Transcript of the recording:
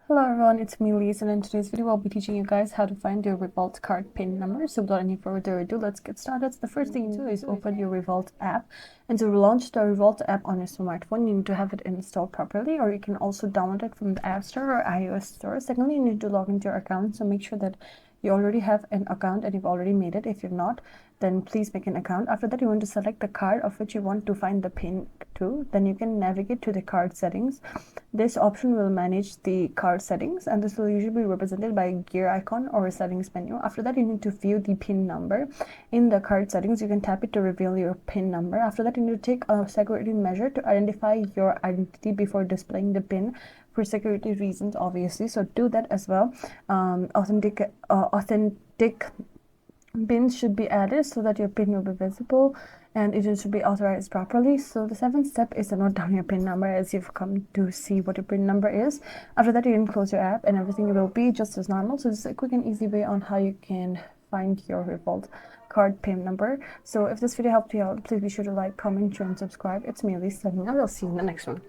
Hello everyone, it's me Lisa, and in today's video I'll be teaching you guys how to find your Revolut card pin number. So without any further ado, let's get started. The first thing you do is open your Revolut app, and to launch the Revolut app on your smartphone, you need to have it installed properly, or you can also download it from the App Store or iOS Store. Secondly, you need to log into your account, so make sure that you already have an account and you've already made it. If you've not, then please make an account. After that, you want to select the card of which you want to find the pin to. Then you can navigate to the card settings. This option will manage the card settings, and this will usually be represented by a gear icon or a settings menu. After that, you need to view the pin number. In the card settings, you can tap it to reveal your pin number. After that, you need to take a security measure to identify your identity before displaying the pin, for security reasons obviously, so do that as well. Authentic pins should be added so that your pin will be visible and it should be authorized properly. So the seventh step is to note down your pin number as you've come to see what your pin number is. After that, you can close your app and everything will be just as normal. So this is a quick and easy way on how you can find your Revolut card pin number. So if this video helped you out, please be sure to like, comment, share, and subscribe. It's me, Elise, signing out. I'll see you in the next one.